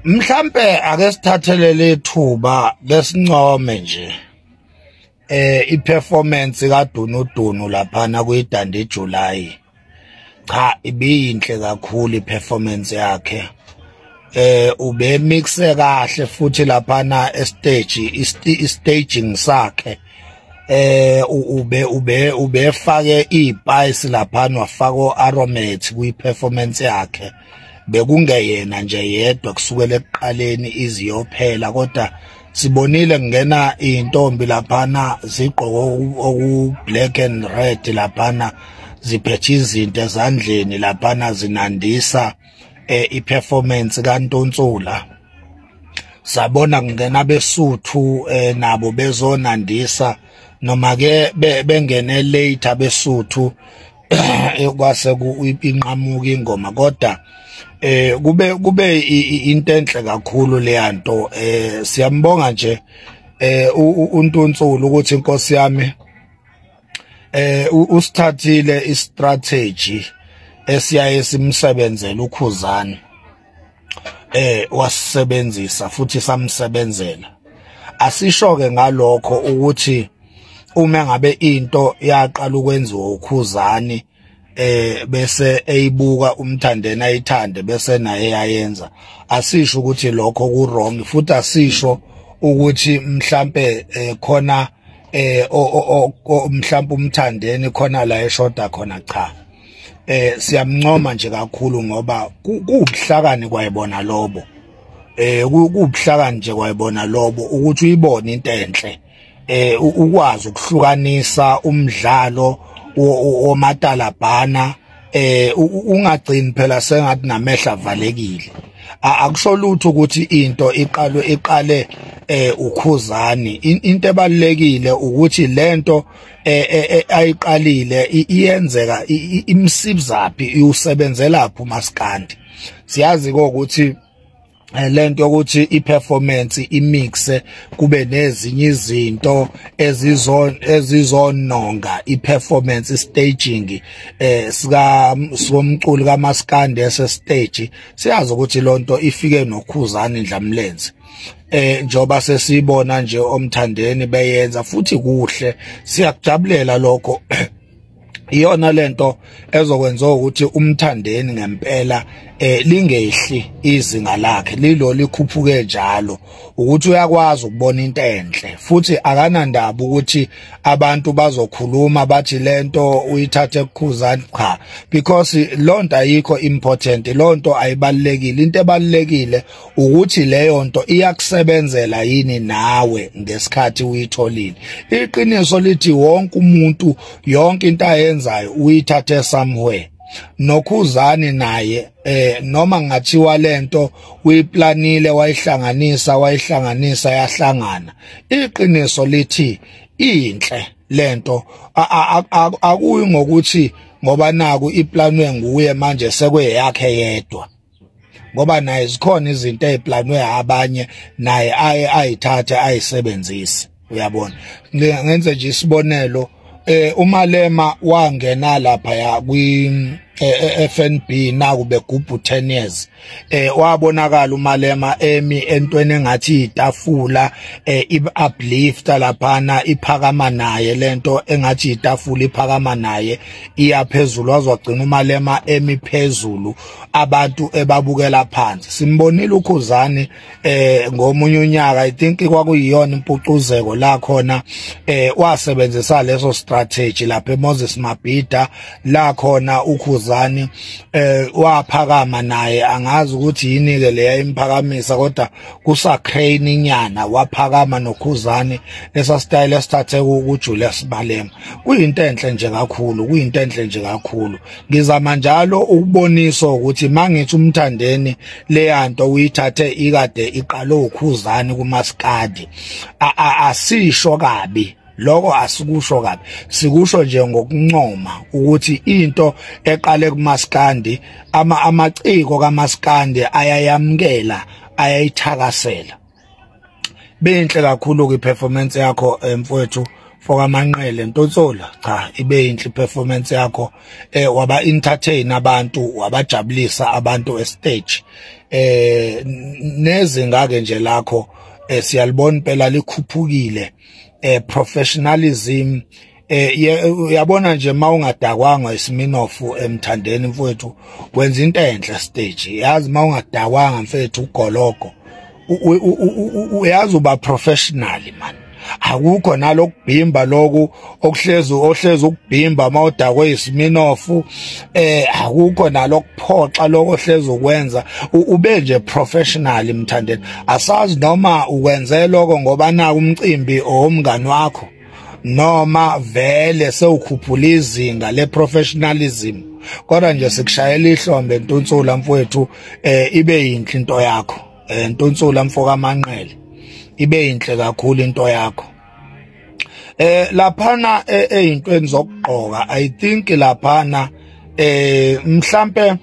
Mhlambe ake sithathelele ithuba lesincome nje iperformance kaDunudunu laphana kuyidanda eJuly. Cha ibiyinhle kakhulu iperformance yakhe. Ube mixe kahle futhi laphana staging sakhe. Ube fake ispice laphana wafaka aromat kwi-performance yakhe. Bekungeyena nje yedwa kusukela ekuqaleni iziyophela kodwa sibonile kungena intombi laphana zigqoka oku black and red laphana ziphethe izinto ezandleni laphana zinandisa iperformance kaNtontsula. Sabona kungena besuthu nabo bezonandisa noma ke bengene later besuthu ekwase inqamuka ingoma kodwa kube into enhle kakhulu leyanto. Siyambonga nje uNtontsula ukuthi inkosi yami usithathile istrategy esiyaye simsebenzele uKhuzani wasebenzisa futhi samsebenzela. Asisho ke ngalokho ukuthi uma ngabe into yaqala ukwenziwa uKhuzani bese eyibuka uMthandeni ayithande bese naye yayenza, asisho ukuthi lokho ku wrong futhi asisho ukuthi mhlambe khona mhlambe uMthandeni khona la eshoda khona. Cha, siyamncoma nje kakhulu ngoba kubuhlakani kwayibona lobo. Kubuhlakani nje kwayibona lobo ukuthi uyibone into enhle. Ukwazi ukuhlukanisa umdlalo womatalabhana ungagcini phela sengathi namehla avalekile. Akusho lutho ukuthi into iqale uKhuzani. Into ebalekile ukuthi lento ayiqalile iyenzeka imsibzaphi usebenzela phi uMaskandi. Siyazi ukuthi lento yokuthi iperformance imixe kube nezinye izinto ezizononga iperformance staging somculi kaMaskandi ese stage. Siyazi ukuthi lonto ifike noKhuzani Dlamlenze. Njoba sesibona nje oMthandeni beyenza futhi kuhle, siyakujabulela lokho. Iyona lento ezokwenza ukuthi uMthandeni ngempela lingehli izinga lakhe lilo likhuphuke njalo ukuthi uyakwazi ukubona into enhle futhi akanandaba ukuthi abantu bazokhuluma bathi lento uyithathe kuKhuzani. Cha, because lonto ayikho important, lonto ayibalekile. Into ebalekile ukuthi leyo nto iyakusebenzela yini nawe ngesikhathi uyitholile. Iqiniso lithi wonke umuntu yonke into ayenzayo uyithathe somewhere. NoKhuzani naye noma ngathiwa lento uyiplanile wayihlanganisa yahlangana. Iqiniso lithi inhle lento akuyi ngokuthi ngoba naku iplanwe nguye manje sekweyakhe yedwa, ngoba naye zikhona izinto eziplanwe abanye naye ayithathe ayisebenzise. Uyabona, ngenze nje isibonelo. uMalema wangena lapha ya kwi FNB nakube gubhu 10 years wabonakala uMalema emi entweni engathi itafula uplifta laphana iphakama naye lento engathi itafula iphakama naye iyaphezulu wazogcina uMalema emi phezulu abantu ebabukela phansi. Simbonile uKhuzani ngomunye unyaka I think kwakuyiyona impucuzeko la khona wasebenzisa leso strategy lapha eMoses Mabhida la khona uKhuzani waphakama naye. Angazi ukuthi yini ke leya imphakamisa kodwa kusa crane nyana waphakama noKhuzani esa style esithathe kuJulius Malema. Kuyinto enhle nje kakhulu, kuyinto enhle nje kakhulu. Ngizama njalo ukubonisa ukuthi mangithi uMthandeni leyanto uyithathe ikade iqalo uKhuzani kuMaskandi asisho kabi. Lokho asikusho kabi, sikusho nje ngokuncoma ukuthi into eqale kuMaskandi amaciko kaMaskandi ayayamkela ayayithakasela. Benhle kakhulu ke performance yakho mfowethu mfoka Manqele Ntontsola cha ibe inhle performance yakho waba entertain abantu wabajabulisa abantu estage nezinga ke nje lakho siyalibona phela likhuphukile professionalism uyabona nje mawungadakwanga isiminofu emthandeni mfowethu wenza into enhle stage yazi mawungadakwanga mfethu ugologo uyazi uba professional man akukho nalokubhimba lokhu ohlezi ukubhimba mawudakwe isiminofu akukho nalokuphoxa lokho ohlezi ukwenza ube nje professional emthandeni asazi noma ukwenze lokho ngoba na umcimbi omngani wakho noma vele sewukhuphula izinga le professionalism kodwa nje sikushayela ihlombe Ntontsola mfowethu ibe yinhle into yakho Ntontsola mfoka Manqele ibe yinhle kakhulu into yakho laphana ezintweni zokugqoka I think laphana mhlambe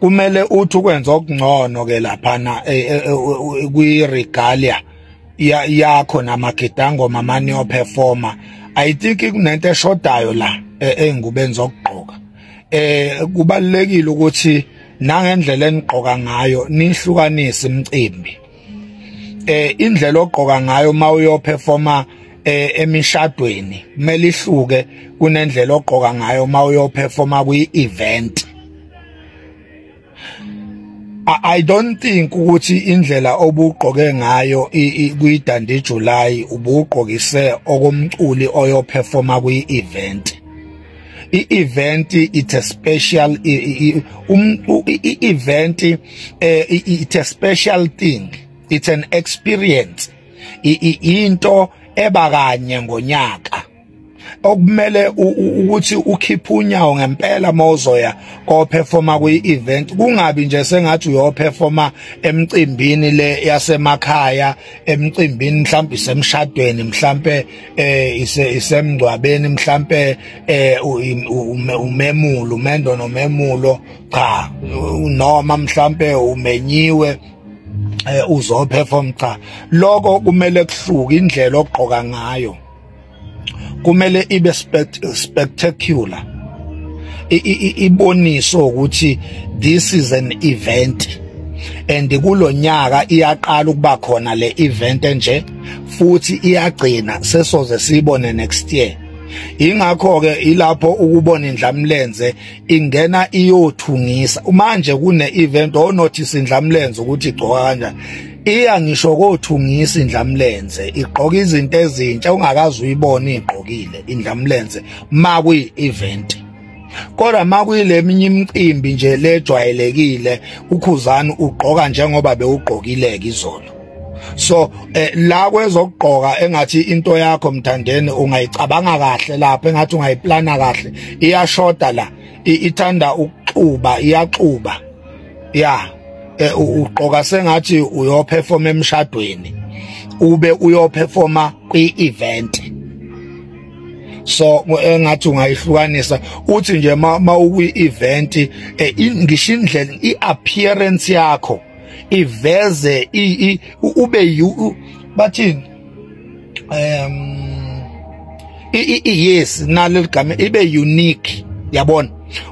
kumele uthi ukwenza okungcono ke laphana kwi regalia yakho namagidango mamani o performer I think kunento eshodayo la engubeni zokugqoka kubalekile ukuthi nangendlela enigqoka ngayo nihlukanise imicimbi indlela ogqoka ngayo mawuyo performer emishadweni kumele ihluke kunendlela ogqoka ngayo mawuyo performer kwi-event I don't think ukuthi indlela obugqoke ngayo kwi-Dandi July ubugqokise okomculi oyo performer kwi-event i-event it's a special event it's a special thing it's an experience into ebakanye ngonyaka okumele ukuthi ukhiphe unyawo ngempela mawuzoya ko performer kwi-event kungabi nje sengathi uyo performer emcimbini le yasemakhaya emcimbini mhlawumbe isemshadweni mhlawumbe isemngcwabeni mhlawumbe umemulo umendo nomemulo cha noma mhlawumbe umenyiwe uzo perform cha lokho kumele kuhluke indlela ogqoka ngayo kumele ibe spectacular iboniso ukuthi this is an event and kulonyaka iyaqala ukuba khona le event nje futhi iyagcina sesoze sibone next year ingakho ke ilapho ukubona indlamlenze ingena iyothungisa manje kune event o notice indlamlenze ukuthi igcoka kanjani iya ngisho kothungisa indlamlenze igqoka izinto ezintsha ungakazi uyibona igqokile indlamlenze makuyi event kodwa makuyile minye imicimbi nje lejwayelekile ukhuzani ugqoka njengoba bewugqokile izolo so la kwezokugqoka engathi into yakho mthandeni ungayicabanga kahle lapha engathi ungayiplana kahle iyashoda la ithanda ukuxuba iyaxuba ugqoka sengathi uyo perform emshadweni ube uyo performa kwi-event so engathi ungayihlukanisa uthi nje mawukwi-event ngisho indlela i-appearance yakho iveze ube bathini yes naleligama ibe unique yabona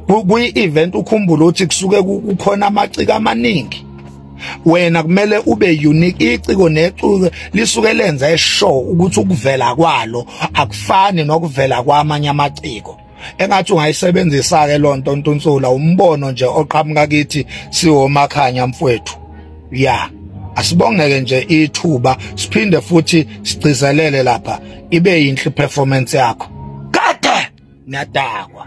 kuyi-event ukhumbula ukuthi kusuke kukhona amaciko amaningi wena kumele ube unique iciko neculo lisuke lenza eshow ukuthi ukuvela kwalo akufani nokuvela kwamanye amaciko engathi ungayisebenzisa ke lonto Ntontsola umbono nje oqhamuka kithi siwomakhanya mfowethu asibongeke nje ithuba siphinde futhi sigcizelele lapha ibe yinhle performance yakho kade niyadakwa